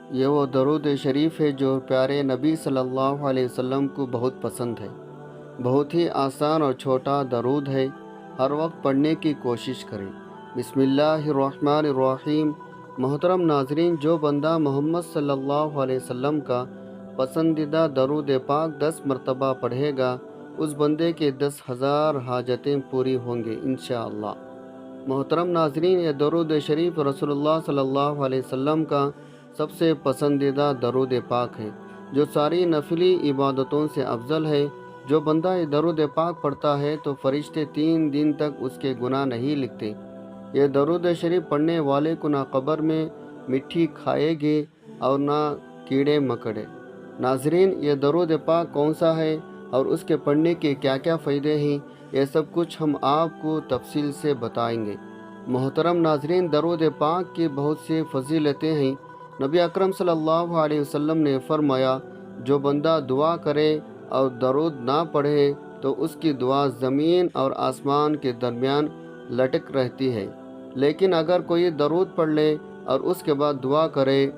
یہ وہ درود شریف ہے جو پیارے نبی صلی اللہ علیہ وسلم کو بہت پسند ہے۔ بہت ہی آسان اور چھوٹا درود ہے، ہر وقت پڑھنے کی کوشش کریں۔ بسم اللہ الرحمن الرحیم۔ محترم ناظرین، جو بندہ محمد صلی اللہ علیہ وسلم کا پسندیدہ درود پاک 10 مرتبہ پڑھے گا، اس بندے کے 10,000 حاجتیں پوری ہوں گے انشاءاللہ۔ محترم ناظرین، یہ درود شریف رسول اللہ صلی اللہ علیہ وسلم کا سب سے پسندیدہ درود پاک ہے، جو ساری نفلی عبادتوں سے افضل ہے۔ جو بندہ یہ درود پاک پڑھتا ہے تو فرشتے 3 دن تک اس کے گناہ نہیں لکھتے۔ یہ درود شریف پڑھنے والے کو نہ قبر میں مٹی کھائے گے اور نہ کیڑے مکڑے۔ ناظرین، یہ درود پاک کون سا ہے اور اس کے پڑھنے کے کیا کیا فائدے ہیں، یہ سب کچھ ہم آپ کو تفصیل سے بتائیں گے۔ محترم ناظرین، درود پاک کی بہت سی فضیلتیں ہیں۔ نبی اکرم صلی اللہ علیہ وسلم نے فرمایا، جو بندہ دعا کرے اور درود نہ پڑھے تو اس کی دعا زمین اور آسمان کے درمیان لٹک رہتی ہے، لیکن اگر کوئی درود پڑھ لے اور اس کے بعد دعا کرے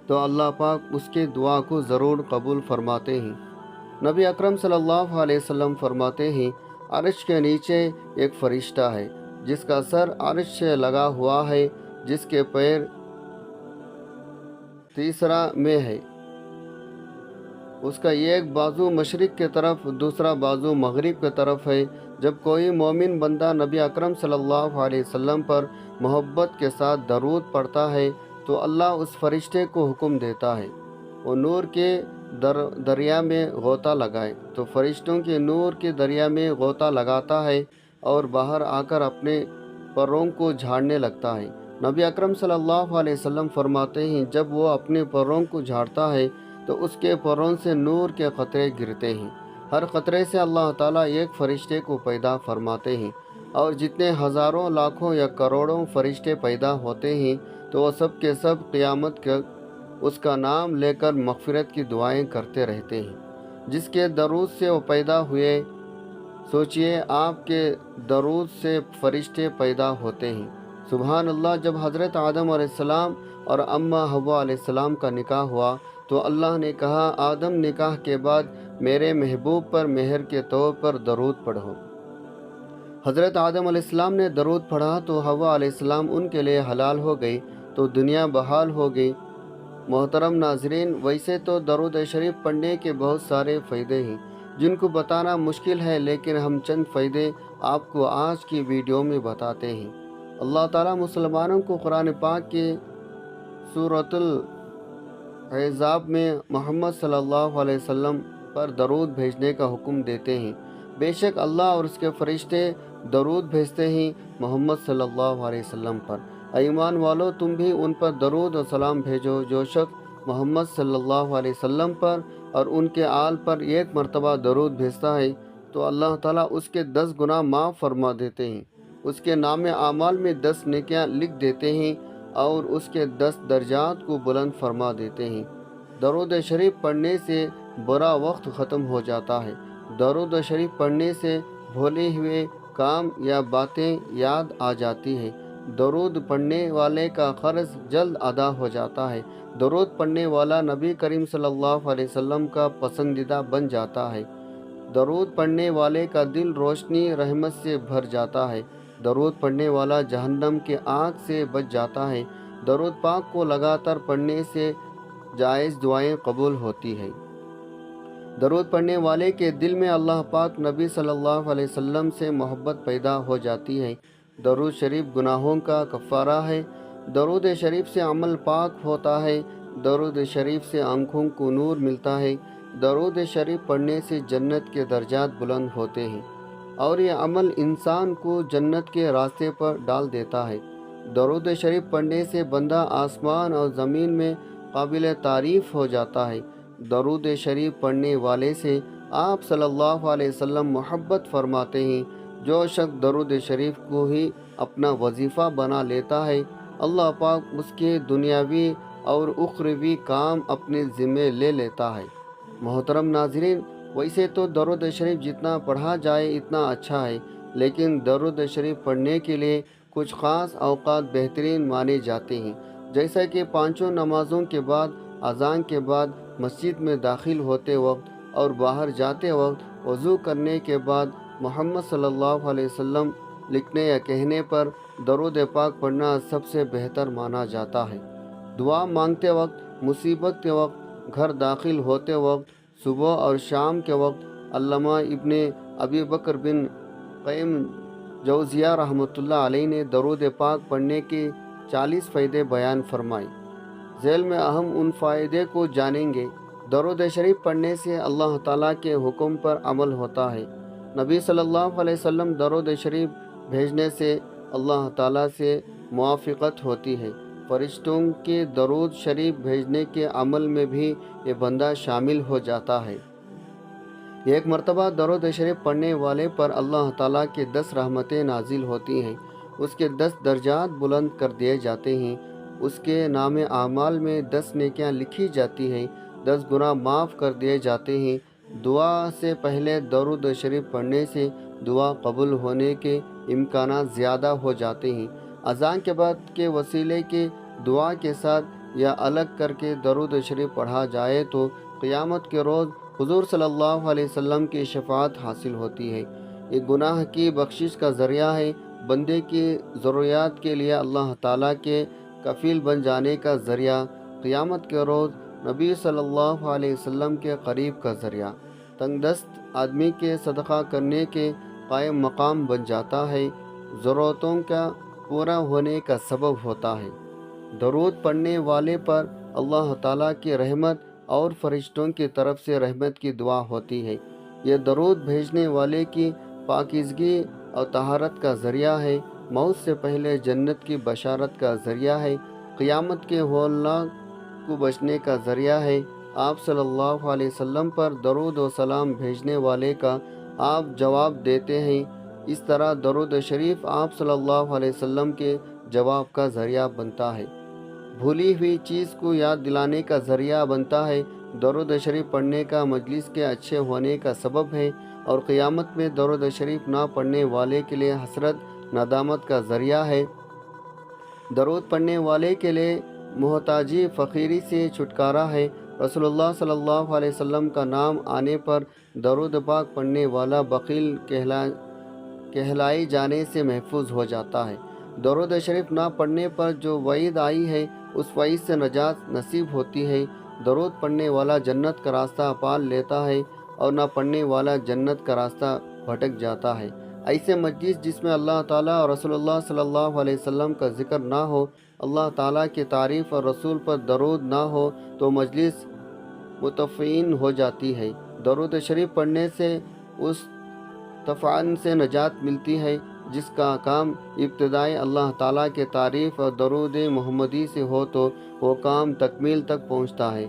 تو اللہ پاک اس کی دعا کو ضرور قبول فرماتے ہیں۔ نبی اکرم صلی اللہ علیہ وسلم فرماتے ہیں، عرش کے نیچے ایک فرشتہ ہے جس کا سر عرش سے لگا ہوا ہے، جس کے پیر تیسرا میں ہے، اس کا ایک بازو مشرق کی طرف، دوسرا بازو مغرب کی طرف ہے۔ جب کوئی مومن بندہ نبی اکرم صلی اللہ علیہ وسلم پر محبت کے ساتھ درود پڑھتا ہے تو اللہ اس فرشتے کو حکم دیتا ہے وہ نور کے دریا میں غوطہ لگائے، تو فرشتوں کے نور کے دریا میں غوطہ لگاتا ہے اور باہر آ کر اپنے پروں کو جھاڑنے لگتا ہے۔ نبی اکرم صلی اللہ علیہ وسلم فرماتے ہیں، جب وہ اپنے پروں کو جھاڑتا ہے تو اس کے پروں سے نور کے قطرے گرتے ہیں۔ ہر قطرے سے اللہ تعالیٰ ایک فرشتے کو پیدا فرماتے ہیں، اور جتنے ہزاروں لاکھوں یا کروڑوں فرشتے پیدا ہوتے ہیں تو وہ سب کے سب قیامت کا اس کا نام لے کر مغفرت کی دعائیں کرتے رہتے ہیں، جس کے درود سے وہ پیدا ہوئے۔ سوچئے، آپ کے درود سے فرشتے پیدا ہوتے ہیں۔ سبحان اللہ۔ جب حضرت آدم علیہ السلام اور اماں حوا علیہ السلام کا نکاح ہوا تو اللہ نے کہا، آدم نکاح کے بعد میرے محبوب پر مہر کے طور پر درود پڑھو۔ حضرت آدم علیہ السلام نے درود پڑھا تو حوا علیہ السلام ان کے لیے حلال ہو گئی، تو دنیا بحال ہو گئی۔ محترم ناظرین، ویسے تو درود شریف پڑھنے کے بہت سارے فائدے ہیں جن کو بتانا مشکل ہے، لیکن ہم چند فائدے آپ کو آج کی ویڈیو میں بتاتے ہیں۔ اللہ تعالیٰ مسلمانوں کو قرآن پاک کے سورۃ الاحزاب میں محمد صلی اللہ علیہ وسلم پر درود بھیجنے کا حکم دیتے ہیں۔ بے شک اللہ اور اس کے فرشتے درود بھیجتے ہیں محمد صلی اللہ علیہ وسلم پر۔ اے ایمان والو، تم بھی ان پر درود و سلام بھیجو۔ جو شخص محمد صلی اللہ علیہ وسلم پر اور ان کے آل پر 1 مرتبہ درود بھیجتا ہے تو اللہ تعالیٰ اس کے 10 گناہ معاف فرما دیتے ہیں، اس کے نام اعمال میں 10 نیکیاں لکھ دیتے ہیں اور اس کے 10 درجات کو بلند فرما دیتے ہیں۔ درود شریف پڑھنے سے برا وقت ختم ہو جاتا ہے۔ درود شریف پڑھنے سے بھولے ہوئے کام یا باتیں یاد آ جاتی ہیں۔ درود پڑھنے والے کا قرض جلد ادا ہو جاتا ہے۔ درود پڑھنے والا نبی کریم صلی اللہ علیہ وسلم کا پسندیدہ بن جاتا ہے۔ درود پڑھنے والے کا دل روشنی رحمت سے بھر جاتا ہے۔ درود پڑھنے والا جہنم کے آگ سے بچ جاتا ہے۔ درود پاک کو لگاتار پڑھنے سے جائز دعائیں قبول ہوتی ہیں۔ درود پڑھنے والے کے دل میں اللہ پاک نبی صلی اللہ علیہ وسلم سے محبت پیدا ہو جاتی ہے۔ درود شریف گناہوں کا کفارہ ہے۔ درود شریف سے عمل پاک ہوتا ہے۔ درود شریف سے آنکھوں کو نور ملتا ہے۔ درود شریف پڑھنے سے جنت کے درجات بلند ہوتے ہیں اور یہ عمل انسان کو جنت کے راستے پر ڈال دیتا ہے۔ درود شریف پڑھنے سے بندہ آسمان اور زمین میں قابل تعریف ہو جاتا ہے۔ درود شریف پڑھنے والے سے آپ صلی اللہ علیہ وسلم محبت فرماتے ہیں۔ جو شخص درود شریف کو ہی اپنا وظیفہ بنا لیتا ہے، اللہ پاک اس کے دنیاوی اور اخروی کام اپنے ذمے لے لیتا ہے۔ محترم ناظرین، ویسے تو درود شریف جتنا پڑھا جائے اتنا اچھا ہے، لیکن درود شریف پڑھنے کے لیے کچھ خاص اوقات بہترین مانے جاتے ہیں۔ جیسا کہ پانچوں نمازوں کے بعد اذان کے بعد مسجد میں داخل ہوتے وقت اور باہر جاتے وقت وضو کرنے کے بعد محمد صلی اللہ علیہ وسلم لکھنے یا کہنے پر درود پاک پڑھنا سب سے بہتر مانا جاتا ہے۔ دعا مانگتے وقت، مصیبت کے وقت، گھر داخل ہوتے وقت، صبح اور شام کے وقت علامہ ابن ابی بکر بن قیم جوزیہ رحمۃ اللہ علیہ نے درود پاک پڑھنے کے 40 فائدے بیان فرمائے۔ ذیل میں اہم ان فائدے کو جانیں گے۔ درود شریف پڑھنے سے اللہ تعالیٰ کے حکم پر عمل ہوتا ہے۔ نبی صلی اللہ علیہ وسلم درود شریف بھیجنے سے اللہ تعالیٰ سے موافقت ہوتی ہے۔ فرشتوں کے درود شریف بھیجنے کے عمل میں بھی یہ بندہ شامل ہو جاتا ہے۔ ایک مرتبہ درود شریف پڑھنے والے پر اللہ تعالیٰ کے 10 رحمتیں نازل ہوتی ہیں، اس کے 10 درجات بلند کر دیے جاتے ہیں، اس کے نام اعمال میں 10 نیکیاں لکھی جاتی ہیں، 10 گناہ معاف کر دیے جاتے ہیں۔ دعا سے پہلے درود شریف پڑھنے سے دعا قبول ہونے کے امکانات زیادہ ہو جاتے ہیں۔ اذان کے بعد کے وسیلے کے دعا کے ساتھ یا الگ کر کے درود شریف پڑھا جائے تو قیامت کے روز حضور صلی اللہ علیہ وسلم کی شفاعت حاصل ہوتی ہے۔ یہ گناہ کی بخشش کا ذریعہ ہے، بندے کی ضروریات کے لیے اللہ تعالیٰ کے کفیل بن جانے کا ذریعہ، قیامت کے روز نبی صلی اللہ علیہ وسلم کے قریب کا ذریعہ، تنگ دست آدمی کے صدقہ کرنے کے قائم مقام بن جاتا ہے، ضرورتوں کا پورا ہونے کا سبب ہوتا ہے۔ درود پڑھنے والے پر اللہ تعالیٰ کی رحمت اور فرشتوں کی طرف سے رحمت کی دعا ہوتی ہے۔ یہ درود بھیجنے والے کی پاکیزگی اور طہارت کا ذریعہ ہے، موت سے پہلے جنت کی بشارت کا ذریعہ ہے، قیامت کے ہولناک کو بچنے کا ذریعہ ہے۔ آپ صلی اللہ علیہ وسلم پر درود و سلام بھیجنے والے کا آپ جواب دیتے ہیں، اس طرح درود شریف آپ صلی اللہ علیہ وسلم کے جواب کا ذریعہ بنتا ہے، بھولی ہوئی چیز کو یاد دلانے کا ذریعہ بنتا ہے، درود شریف پڑھنے کا مجلس کے اچھے ہونے کا سبب ہے، اور قیامت میں درود شریف نہ پڑھنے والے کے لیے حسرت ندامت کا ذریعہ ہے۔ درود پڑھنے والے کے لیے محتاجی فقیری سے چھٹکارا ہے۔ رسول اللہ صلی اللہ علیہ وسلم کا نام آنے پر درود پاک پڑھنے والا بخیل کہلائے جانے سے محفوظ ہو جاتا ہے۔ درود شریف نہ پڑھنے پر جو وعید آئی ہے اس وعید سے نجات نصیب ہوتی ہے۔ درود پڑھنے والا جنت کا راستہ پال لیتا ہے اور نہ پڑھنے والا جنت کا راستہ بھٹک جاتا ہے۔ ایسے مجلس جس میں اللہ تعالیٰ اور رسول اللہ صلی اللہ علیہ وسلم کا ذکر نہ ہو، اللہ تعالیٰ کی تعریف اور رسول پر درود نہ ہو تو مجلس مطفئن ہو جاتی ہے۔ درود شریف پڑھنے سے اس طوفان سے نجات ملتی ہے جس کا کام ابتدائی اللہ تعالیٰ کے تعریف اور درود محمدی سے ہو تو وہ کام تکمیل تک پہنچتا ہے۔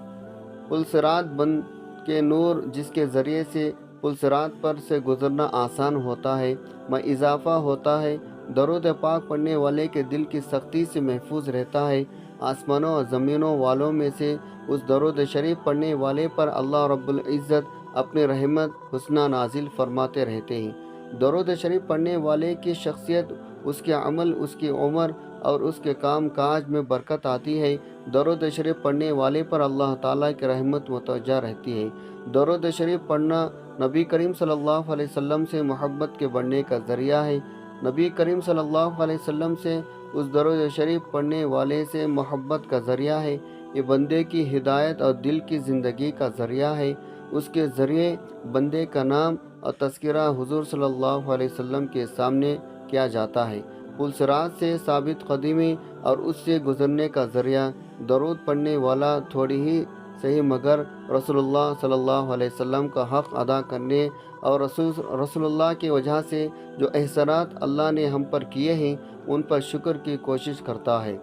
پل صراط بن کے نور جس کے ذریعے سے پل صراط پر سے گزرنا آسان ہوتا ہے، میں اضافہ ہوتا ہے۔ درود پاک پڑھنے والے کے دل کی سختی سے محفوظ رہتا ہے۔ آسمانوں اور زمینوں والوں میں سے اس درود شریف پڑھنے والے پر اللہ رب العزت اپنی رحمت حسنہ نازل فرماتے رہتے ہیں۔ درود شریف پڑھنے والے کی شخصیت، اس کے عمل، اس کی عمر اور اس کے کام کاج میں برکت آتی ہے۔ درود شریف پڑھنے والے پر اللہ تعالیٰ کی رحمت متوجہ رہتی ہے۔ درود شریف پڑھنا نبی کریم صلی اللہ علیہ وسلم سے محبت کے بڑھنے کا ذریعہ ہے۔ نبی کریم صلی اللہ علیہ وسلم سے اس درود شریف پڑھنے والے سے محبت کا ذریعہ ہے۔ یہ بندے کی ہدایت اور دل کی زندگی کا ذریعہ ہے۔ اس کے ذریعے بندے کا نام اور تذکرہ حضور صلی اللہ علیہ وسلم کے سامنے کیا جاتا ہے۔ پل صراط سے ثابت قدمی اور اس سے گزرنے کا ذریعہ درود پڑھنے والا تھوڑی ہی صحیح مگر رسول اللہ صلی اللہ علیہ وسلم کا حق ادا کرنے اور رسول اللہ کی وجہ سے جو احسانات اللہ نے ہم پر کیے ہیں ان پر شکر کی کوشش کرتا ہے،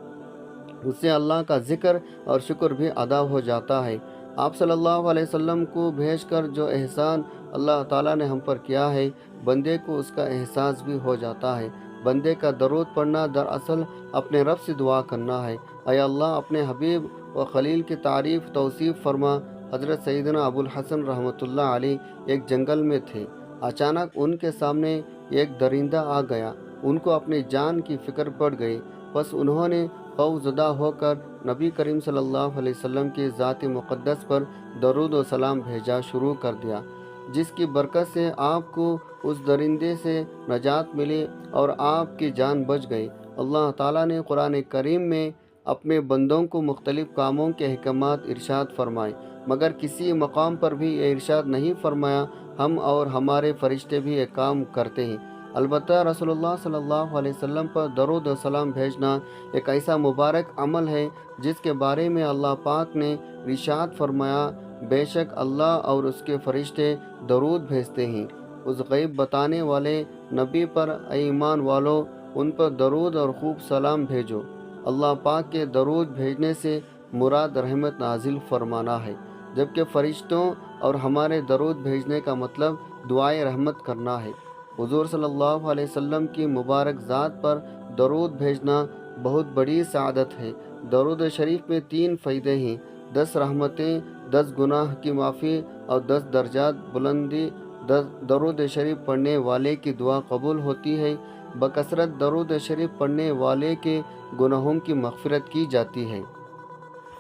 اس سے اللہ کا ذکر اور شکر بھی ادا ہو جاتا ہے۔ آپ صلی اللہ علیہ وسلم کو بھیج کر جو احسان اللہ تعالیٰ نے ہم پر کیا ہے، بندے کو اس کا احساس بھی ہو جاتا ہے۔ بندے کا درود پڑھنا دراصل اپنے رب سے دعا کرنا ہے، اے اللہ اپنے حبیب و خلیل کی تعریف توصیف فرما۔ حضرت سیدنا ابو الحسن رحمۃ اللہ علیہ ایک جنگل میں تھے، اچانک ان کے سامنے ایک درندہ آ گیا، ان کو اپنی جان کی فکر پڑ گئی، بس انہوں نے خوف زدہ ہو کر نبی کریم صلی اللہ علیہ وسلم کی ذات مقدس پر درود و سلام بھیجا شروع کر دیا، جس کی برکت سے آپ کو اس درندے سے نجات ملی اور آپ کی جان بچ گئی۔ اللہ تعالیٰ نے قرآن کریم میں اپنے بندوں کو مختلف کاموں کے احکامات ارشاد فرمائے، مگر کسی مقام پر بھی یہ ارشاد نہیں فرمایا ہم اور ہمارے فرشتے بھی یہ کام کرتے ہیں۔ البتہ رسول اللہ صلی اللہ علیہ وسلم پر درود و سلام بھیجنا ایک ایسا مبارک عمل ہے جس کے بارے میں اللہ پاک نے ارشاد فرمایا، بے شک اللہ اور اس کے فرشتے درود بھیجتے ہیں۔ اس غیب بتانے والے نبی پر اے ایمان والو، ان پر درود اور خوب سلام بھیجو۔ اللہ پاک کے درود بھیجنے سے مراد رحمت نازل فرمانا ہے، جبکہ فرشتوں اور ہمارے درود بھیجنے کا مطلب دعائے رحمت کرنا ہے۔ حضور صلی اللہ علیہ وسلم کی مبارک ذات پر درود بھیجنا بہت بڑی سعادت ہے۔ درود شریف میں 3 فائدے ہیں: 10 رحمتیں، 10 گناہ کی معافی اور 10 درجات بلندی۔ درود شریف پڑھنے والے کی دعا قبول ہوتی ہے۔ بکثرت درود شریف پڑھنے والے کے گناہوں کی مغفرت کی جاتی ہے،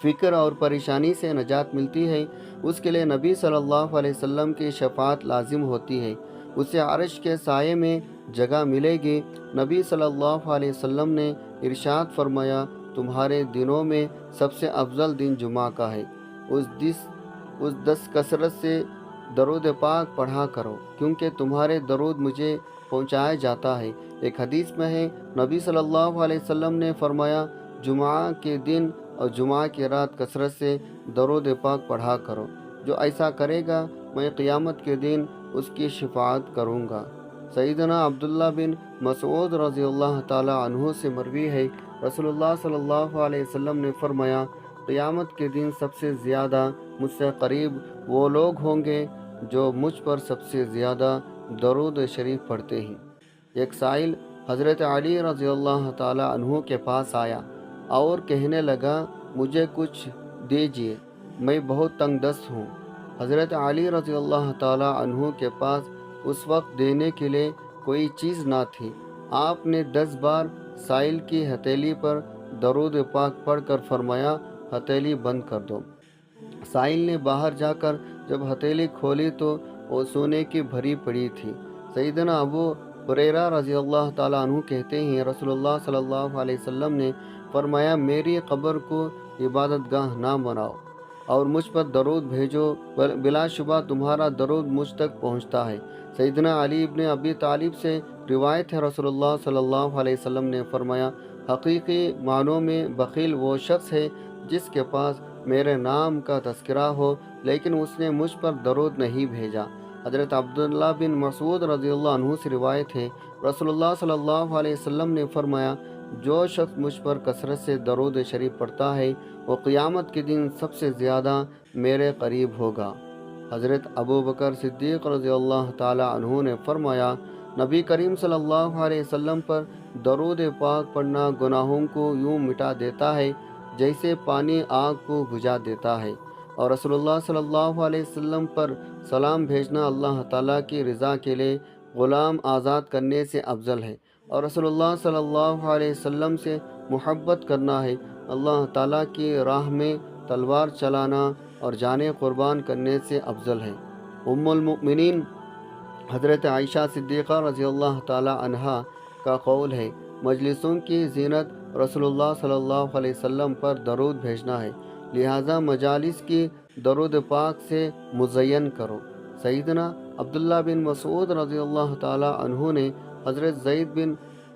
فکر اور پریشانی سے نجات ملتی ہے، اس کے لیے نبی صلی اللہ علیہ وسلم کی شفاعت لازم ہوتی ہے، اسے عرش کے سائے میں جگہ ملے گی۔ نبی صلی اللہ علیہ وسلم نے ارشاد فرمایا، تمہارے دنوں میں سب سے افضل دن جمعہ کا ہے، اس دس کثرت سے درود پاک پڑھا کرو، کیونکہ تمہارے درود مجھے پہنچایا جاتا ہے۔ ایک حدیث میں ہے، نبی صلی اللہ علیہ وسلم نے فرمایا، جمعہ کے دن اور جمعہ کی رات کثرت سے درود پاک پڑھا کرو، جو ایسا کرے گا میں قیامت کے دن اس کی شفاعت کروں گا۔ سیدنا عبداللہ بن مسعود رضی اللہ تعالی عنہ سے مروی ہے، رسول اللہ صلی اللہ علیہ وسلم نے فرمایا، قیامت کے دن سب سے زیادہ مجھ سے قریب وہ لوگ ہوں گے جو مجھ پر سب سے زیادہ درود شریف پڑھتے ہیں۔ ایک سائل حضرت علی رضی اللہ تعالی عنہ کے پاس آیا اور کہنے لگا، مجھے کچھ دیجیے، میں بہت تنگ دست ہوں۔ حضرت علی رضی اللہ تعالی عنہ کے پاس اس وقت دینے کے لیے کوئی چیز نہ تھی۔ آپ نے 10 بار سائل کی ہتھیلی پر درود پاک پڑھ کر فرمایا، ہتھیلی بند کر دو۔ سائل نے باہر جا کر جب ہتھیلی کھولی تو وہ سونے کی بھری پڑی تھی۔ سیدنا ابو ہریرہ رضی اللہ تعالیٰ عنہ کہتے ہیں، رسول اللہ صلی اللہ علیہ وسلم نے فرمایا، میری قبر کو عبادت گاہ نہ بناؤ اور مجھ پر درود بھیجو، بلا شبہ تمہارا درود مجھ تک پہنچتا ہے۔ سیدنا علی ابن ابی طالب سے روایت ہے، رسول اللہ صلی اللہ علیہ وسلم نے فرمایا، حقیقی معنوں میں بخیل وہ شخص ہے جس کے پاس میرے نام کا تذکرہ ہو لیکن اس نے مجھ پر درود نہیں بھیجا۔ حضرت عبداللہ بن مسعود رضی اللہ عنہ سے روایت ہے، رسول اللہ صلی اللہ علیہ وسلم نے فرمایا، جو شخص مجھ پر کثرت سے درود شریف پڑھتا ہے وہ قیامت کے دن سب سے زیادہ میرے قریب ہوگا۔ حضرت ابو بکر صدیق رضی اللہ تعالی عنہ نے فرمایا، نبی کریم صلی اللہ علیہ وسلم پر درود پاک پڑھنا گناہوں کو یوں مٹا دیتا ہے جیسے پانی آگ کو بجھا دیتا ہے، اور رسول اللہ صلی اللہ علیہ وسلم پر سلام بھیجنا اللہ تعالیٰ کی رضا کے لیے غلام آزاد کرنے سے افضل ہے، اور رسول اللہ صلی اللہ علیہ وسلم سے محبت کرنا ہے اللہ تعالیٰ کی راہ میں تلوار چلانا اور جانیں قربان کرنے سے افضل ہے۔ ام المؤمنین حضرت عائشہ صدیقہ رضی اللہ تعالی عنہا کا قول ہے، مجلسوں کی زینت رسول اللہ صلی اللہ علیہ وسلم پر درود بھیجنا ہے، لہذا مجالس کی درود پاک سے مزین کرو۔ سیدنا عبداللہ بن مسعود رضی اللہ تعالی عنہ نے حضرت زید بن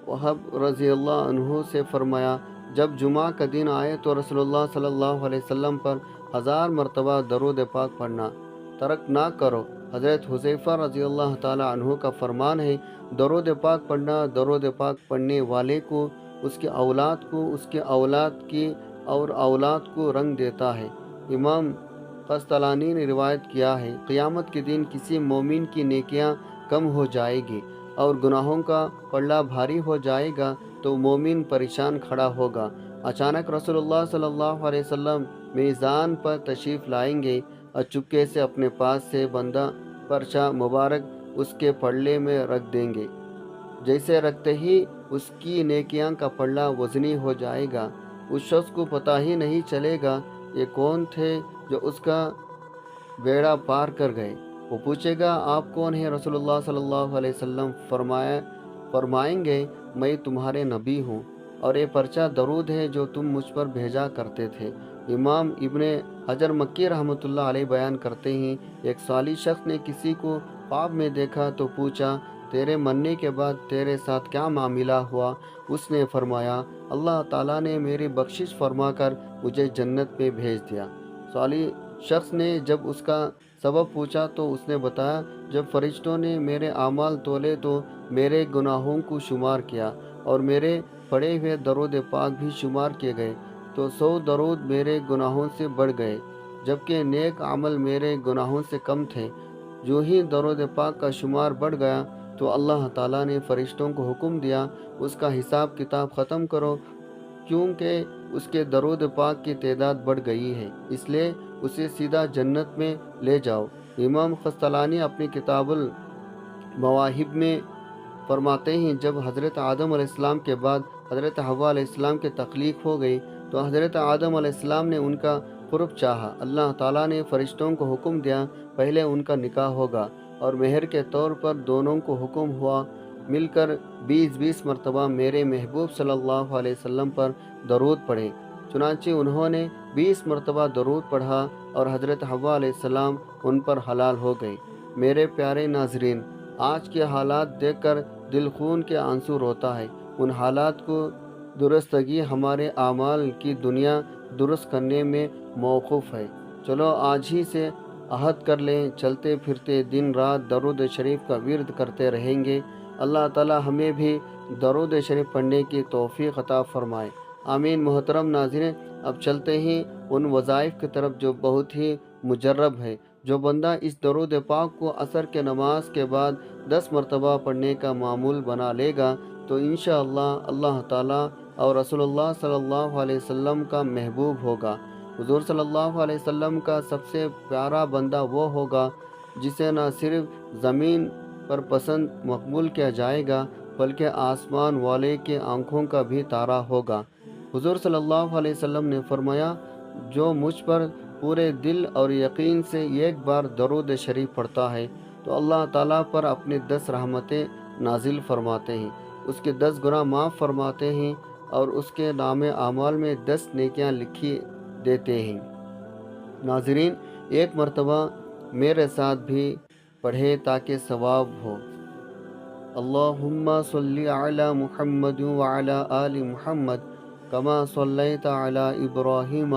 وہب رضی اللہ عنہ سے فرمایا، جب جمعہ کا دن آئے تو رسول اللہ صلی اللہ علیہ وسلم پر 1000 مرتبہ درود پاک پڑھنا ترک نہ کرو۔ حضرت حذیفہ رضی اللہ تعالی عنہ کا فرمان ہے، درود پاک پڑھنا درود پاک پڑھنے والے کو، اس کی اولاد کو، اس کی اولاد کی اور اولاد کو رنگ دیتا ہے۔ امام قسطلانی نے روایت کیا ہے، قیامت کے دن کسی مومن کی نیکیاں کم ہو جائے گی اور گناہوں کا پلڑا بھاری ہو جائے گا تو مومن پریشان کھڑا ہوگا۔ اچانک رسول اللہ صلی اللہ علیہ وسلم میزان پر تشریف لائیں گے اور چپکے سے اپنے پاس سے بندہ پرچہ مبارک اس کے پلڑے میں رکھ دیں گے، جیسے رکھتے ہی اس کی نیکیاں کا پلڑا وزنی ہو جائے گا۔ اس شخص کو پتہ ہی نہیں چلے گا یہ کون تھے جو اس کا بیڑا پار کر گئے۔ وہ پوچھے گا آپ کون ہیں؟ رسول اللہ صلی اللہ علیہ وسلم فرمائیں گے میں تمہارے نبی ہوں، اور یہ پرچہ درود ہے جو تم مجھ پر بھیجا کرتے تھے۔ امام ابن حجر مکی رحمۃ اللہ علیہ بیان کرتے ہیں ایک صالح شخص نے کسی کو خواب میں دیکھا تو پوچھا تیرے مرنے کے بعد تیرے ساتھ کیا معاملہ ہوا؟ اس نے فرمایا اللہ تعالیٰ نے میری بخشش فرما کر مجھے جنت میں بھیج دیا۔ صالح شخص نے جب اس کا سبب پوچھا تو اس نے بتایا جب فرشتوں نے میرے اعمال تولے تو میرے گناہوں کو شمار کیا اور میرے پڑھے ہوئے درود پاک بھی شمار کیے گئے تو 100 درود میرے گناہوں سے بڑھ گئے، جبکہ نیک عمل میرے گناہوں سے کم تھے۔ جو ہی درود پاک کا شمار بڑھ گیا تو اللہ تعالیٰ نے فرشتوں کو حکم دیا اس کا حساب کتاب ختم کرو، کیونکہ اس کے درود پاک کی تعداد بڑھ گئی ہے، اس لیے اسے سیدھا جنت میں لے جاؤ۔ امام قسطلانی اپنی کتاب المواہب میں فرماتے ہیں جب حضرت آدم علیہ السلام کے بعد حضرت حوا علیہ السلام کی تخلیق ہو گئی تو حضرت آدم علیہ السلام نے ان کا قرب چاہا۔ اللہ تعالیٰ نے فرشتوں کو حکم دیا پہلے ان کا نکاح ہوگا، اور مہر کے طور پر دونوں کو حکم ہوا مل کر 20 مرتبہ میرے محبوب صلی اللہ علیہ وسلم پر درود پڑھیں۔ چنانچہ انہوں نے 20 مرتبہ درود پڑھا اور حضرت حوا علیہ السلام ان پر حلال ہو گئی۔ میرے پیارے ناظرین، آج کے حالات دیکھ کر دل خون کے آنسو روتا ہے۔ ان حالات کو درستگی ہمارے اعمال کی دنیا درست کرنے میں موقوف ہے۔ چلو آج ہی سے عہد کر لیں، چلتے پھرتے دن رات درود شریف کا ورد کرتے رہیں گے۔ اللہ تعالی ہمیں بھی درود شریف پڑھنے کی توفیق عطا فرمائے، آمین۔ محترم ناظرین، اب چلتے ہیں ان وظائف کی طرف جو بہت ہی مجرب ہے۔ جو بندہ اس درود پاک کو عصر کے نماز کے بعد 10 مرتبہ پڑھنے کا معمول بنا لے گا تو انشاءاللہ اللہ تعالیٰ اور رسول اللہ صلی اللہ علیہ وسلم کا محبوب ہوگا۔ حضور صلی اللہ علیہ وسلم کا سب سے پیارا بندہ وہ ہوگا جسے نہ صرف زمین پر پسند مقبول کیا جائے گا بلکہ آسمان والے کے آنکھوں کا بھی تارا ہوگا۔ حضور صلی اللہ علیہ وسلم نے فرمایا جو مجھ پر پورے دل اور یقین سے ایک بار درود شریف پڑھتا ہے تو اللہ تعالیٰ پر اپنی 10 رحمتیں نازل فرماتے ہیں، اس کے 10 گناہ معاف فرماتے ہیں اور اس کے نام اعمال میں 10 نیکیاں لکھی دیتے ہیں۔ ناظرین، ایک مرتبہ میرے ساتھ بھی پڑھے تاکہ ثواب ہو۔ اللہم صلی علی محمد وعلی آل محمد کما صلیت علی ابراہیم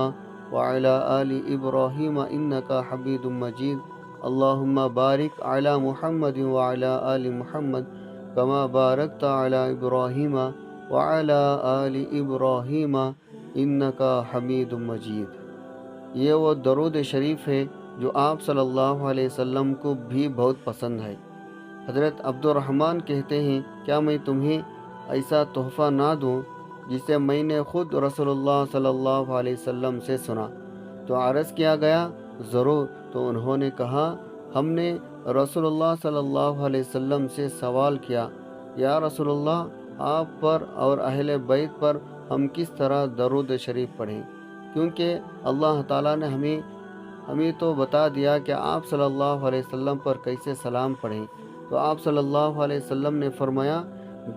وعلی آل ابراہیم انکا حمید مجید۔ اللہم بارک علی محمد وعلی آل محمد کما بارکت علی ابراہیم وعلی آل ابراہیم انکا حمید مجید۔ یہ وہ درود شریف ہے جو آپ صلی اللہ علیہ وسلم کو بھی بہت پسند ہے۔ حضرت عبد الرحمن کہتے ہیں کیا میں تمہیں ایسا تحفہ نہ دوں جسے میں نے خود رسول اللہ صلی اللہ علیہ وسلم سے سنا؟ تو عرض کیا گیا ضرور۔ تو انہوں نے کہا ہم نے رسول اللہ صلی اللہ علیہ وسلم سے سوال کیا یا رسول اللہ آپ پر اور اہل بیت پر ہم کس طرح درود شریف پڑھیں، کیونکہ اللہ تعالیٰ نے ہمیں تو بتا دیا کہ آپ صلی اللہ علیہ وسلم پر کیسے سلام پڑھیں۔ تو آپ صلی اللہ علیہ وسلم نے فرمایا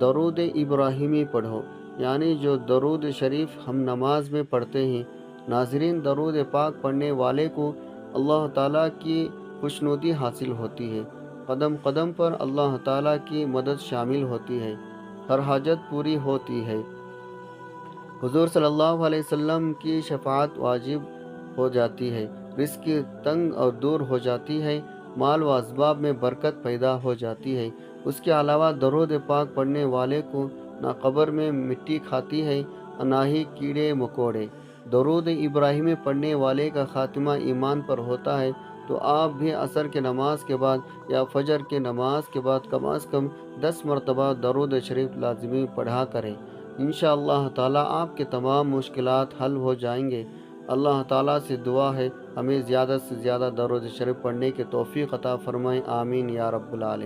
درود ابراہیمی پڑھو، یعنی جو درود شریف ہم نماز میں پڑھتے ہیں۔ ناظرین، درود پاک پڑھنے والے کو اللہ تعالیٰ کی خوشنودی حاصل ہوتی ہے، قدم قدم پر اللہ تعالیٰ کی مدد شامل ہوتی ہے، ہر حاجت پوری ہوتی ہے، حضور صلی اللہ علیہ وسلم کی شفاعت واجب ہو جاتی ہے، رزق کی تنگ اور دور ہو جاتی ہے، مال و اسباب میں برکت پیدا ہو جاتی ہے۔ اس کے علاوہ درود پاک پڑھنے والے کو نہ قبر میں مٹی کھاتی ہے نہ ہی کیڑے مکوڑے۔ درود ابراہیمی پڑھنے والے کا خاتمہ ایمان پر ہوتا ہے۔ تو آپ بھی عصر کے نماز کے بعد یا فجر کے نماز کے بعد کم از کم 10 مرتبہ درود شریف لازمی پڑھا کریں۔ انشاءاللہ تعالیٰ آپ کے تمام مشکلات حل ہو جائیں گے۔ اللہ تعالیٰ سے دعا ہے ہمیں زیادہ سے زیادہ درود شریف پڑھنے کی توفیق عطا فرمائیں، آمین یا رب العالمین۔